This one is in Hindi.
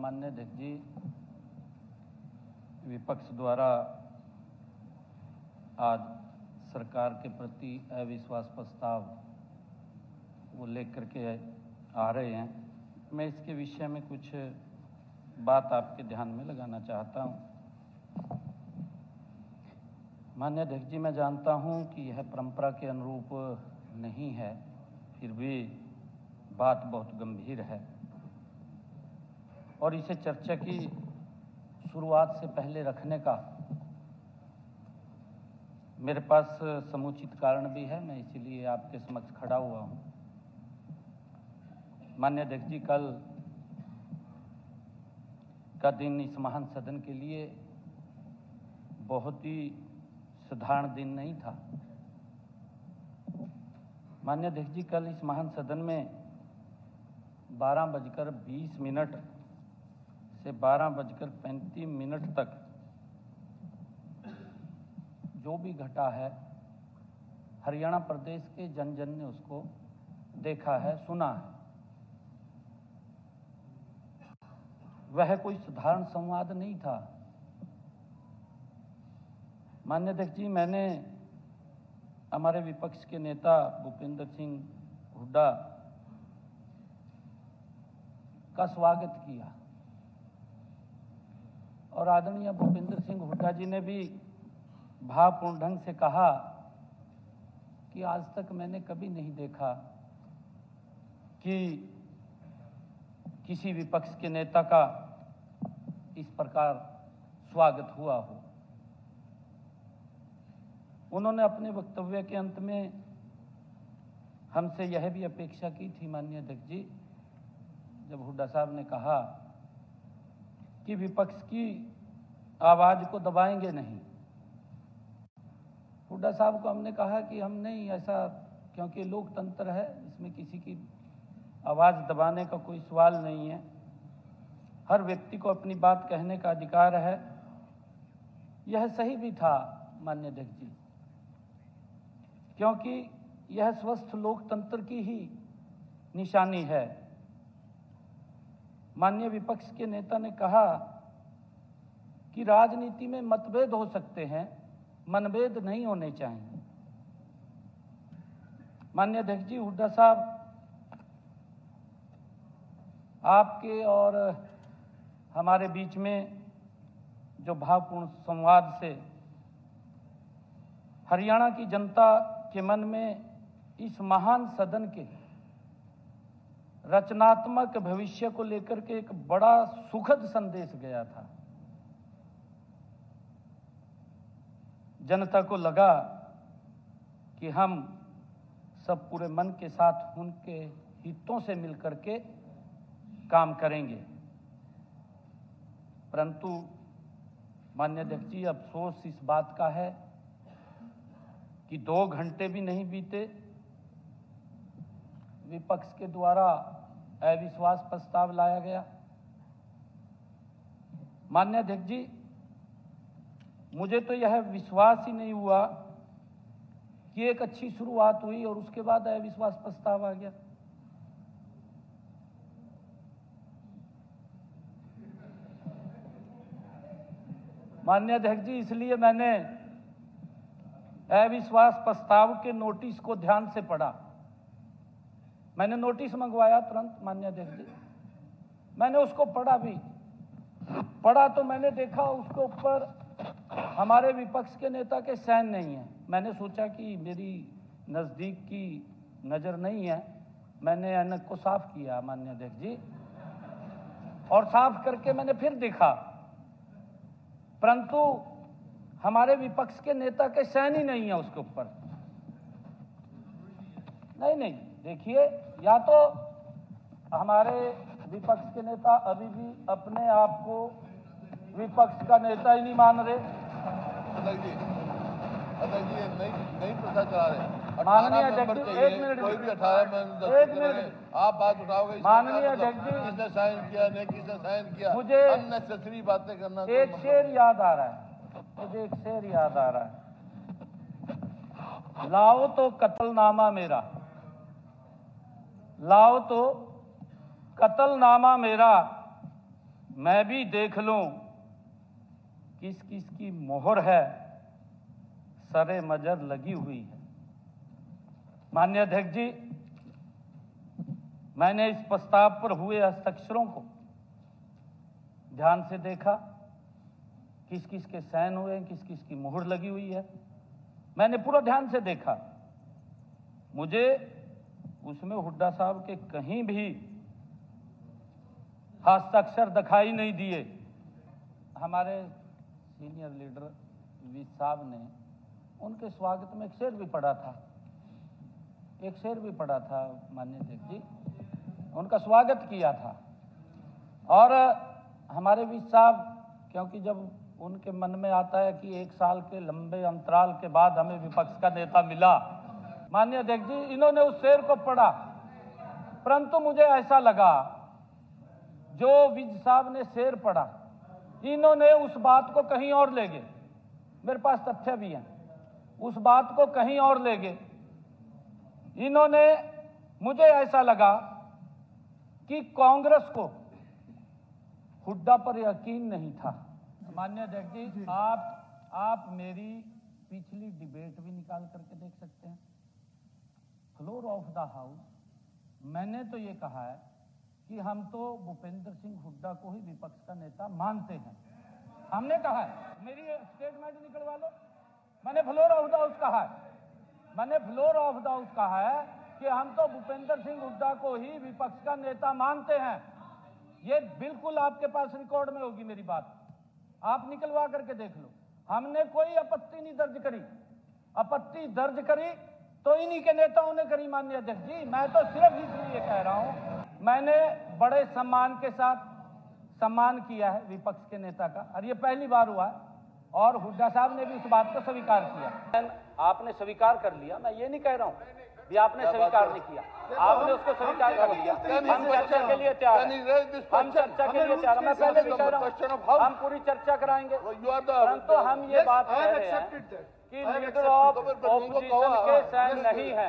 माननीय अध्यक्ष जी, विपक्ष द्वारा आज सरकार के प्रति अविश्वास प्रस्ताव वो लेकर के आ रहे हैं। मैं इसके विषय में कुछ बात आपके ध्यान में लगाना चाहता हूं। माननीय अध्यक्ष जी, मैं जानता हूं कि यह परंपरा के अनुरूप नहीं है, फिर भी बात बहुत गंभीर है और इसे चर्चा की शुरुआत से पहले रखने का मेरे पास समुचित कारण भी है। मैं इसीलिए आपके समक्ष खड़ा हुआ हूं। माननीय अध्यक्ष जी, कल का दिन इस महान सदन के लिए बहुत ही साधारण दिन नहीं था। माननीय अध्यक्ष जी, कल इस महान सदन में 12:20 से 12:35 तक जो भी घटा है, हरियाणा प्रदेश के जन जन ने उसको देखा है, सुना है। वह कोई साधारण संवाद नहीं था। माननीय अध्यक्ष जी, मैंने हमारे विपक्ष के नेता भूपेंद्र सिंह हुड्डा का स्वागत किया और आदरणीय भूपेंद्र सिंह हुड्डा जी ने भी भावपूर्ण ढंग से कहा कि आज तक मैंने कभी नहीं देखा कि किसी विपक्ष के नेता का इस प्रकार स्वागत हुआ हो। उन्होंने अपने वक्तव्य के अंत में हमसे यह भी अपेक्षा की थी, माननीय अध्यक्ष जी, जब हुड्डा साहब ने कहा कि विपक्ष की आवाज को दबाएंगे नहीं। हुड्डा साहब को हमने कहा कि हम नहीं ऐसा, क्योंकि लोकतंत्र है, इसमें किसी की आवाज दबाने का कोई सवाल नहीं है। हर व्यक्ति को अपनी बात कहने का अधिकार है। यह सही भी था माननीय अध्यक्ष जी, क्योंकि यह स्वस्थ लोकतंत्र की ही निशानी है। माननीय विपक्ष के नेता ने कहा कि राजनीति में मतभेद हो सकते हैं, मनभेद नहीं होने चाहिए। माननीय अध्यक्ष जी, हुड्डा साहब, आपके और हमारे बीच में जो भावपूर्ण संवाद से हरियाणा की जनता के मन में इस महान सदन के रचनात्मक भविष्य को लेकर के एक बड़ा सुखद संदेश गया था। जनता को लगा कि हम सब पूरे मन के साथ उनके हितों से मिलकर के काम करेंगे। परंतु माननीय अध्यक्ष जी, अफसोस इस बात का है कि 2 घंटे भी नहीं बीते, विपक्ष के द्वारा अविश्वास प्रस्ताव लाया गया। माननीय अध्यक्ष जी, मुझे तो यह विश्वास ही नहीं हुआ कि एक अच्छी शुरुआत हुई और उसके बाद अविश्वास प्रस्ताव आ गया। माननीय अध्यक्ष जी, इसलिए मैंने अविश्वास प्रस्ताव के नोटिस को ध्यान से पढ़ा। मैंने नोटिस मंगवाया तुरंत, माननीय अध्यक्ष जी, मैंने उसको पढ़ा तो मैंने देखा उसके ऊपर हमारे विपक्ष के नेता के साइन नहीं है। मैंने सोचा कि मेरी नजदीक की नजर नहीं है। मैंने ऐनक को साफ किया माननीय अध्यक्ष जी, और साफ करके मैंने फिर देखा, परंतु हमारे विपक्ष के नेता के साइन ही नहीं है उसके ऊपर। नहीं, देखिए, या तो हमारे विपक्ष के नेता अभी भी अपने आप को विपक्ष का नेता ही नहीं मान रहे। नहीं प्रथा चला रहे। माननीय अध्यक्ष जी, एक मिनट, कोई भी 18 आप बात उठाओगे। माननीय अध्यक्ष जी, किसने साइन किया, नहीं किसने साइन किया, मुझे अननेसेसरी बातें करना। एक शेर याद आ रहा है, मुझे एक शेर याद आ रहा है, लाओ तो कत्लनामा मेरा, लाओ तो कत्लनामा मेरा, मैं भी देख लूं किस किस की मोहर है, सरे मजर लगी हुई है। माननीय अध्यक्ष जी, मैंने इस प्रस्ताव पर हुए हस्ताक्षरों को ध्यान से देखा, किस किस के साइन हुए हैं, किस किस की मोहर लगी हुई है, मैंने पूरा ध्यान से देखा। मुझे उसमें हुड्डा साहब के कहीं भी हस्ताक्षर दिखाई नहीं दिए। हमारे सीनियर लीडर वी साहब ने उनके स्वागत में एक शेर भी पढ़ा था, माननीय अध्यक्ष जी, उनका स्वागत किया था। और हमारे वी साहब, क्योंकि जब उनके मन में आता है कि 1 साल के लंबे अंतराल के बाद हमें विपक्ष का नेता मिला, माननीय अध्यक्ष जी, इन्होंने उस शेर को पढ़ा, परंतु मुझे ऐसा लगा जो विज साहब ने शेर पढ़ा, इन्होंने उस बात को कहीं और ले गए। मेरे पास तथ्य भी हैं, उस बात को कहीं और ले गए इन्होंने। मुझे ऐसा लगा कि कांग्रेस को हुड्डा पर यकीन नहीं था। माननीय अध्यक्ष जी, आप मेरी पिछली डिबेट भी निकाल करके देख सकते हैं। फ्लोर ऑफ द हाउस मैंने तो ये कहा है कि हम तो भूपेंद्र सिंह हुड्डा को ही विपक्ष का नेता मानते हैं, हमने कहा है। मेरी स्टेटमेंट निकलवा लो, मैंने फ्लोर ऑफ द हाउस कहा है, कि हम तो भूपेंद्र सिंह हुड्डा को ही विपक्ष का नेता मानते हैं। ये बिल्कुल आपके पास रिकॉर्ड में होगी मेरी बात, आप निकलवा करके देख लो। हमने कोई आपत्ति नहीं दर्ज करी, आपत्ति दर्ज करी तो इन्हीं के नेताओं ने करी। माननीय अध्यक्ष जी, मैं तो सिर्फ इसलिए कह रहा हूं, मैंने बड़े सम्मान के साथ सम्मान किया है विपक्ष के नेता का, और ये पहली बार हुआ है, और हुड्डा साहब ने भी इस बात को स्वीकार किया। आपने स्वीकार कर लिया, मैं ये नहीं कह रहा हूं भी आपने स्वीकार नहीं किया, आपने उसको स्वीकार कर लिया। हम चर्चा के लिए तैयार हैं, मैं पहले भी कह रहा हूं, हम पूरी चर्चा कराएंगे, परंतु हम ये बात कह रहे हैं कि लीडर ऑफ ऑपोजिशन के साइन नहीं है।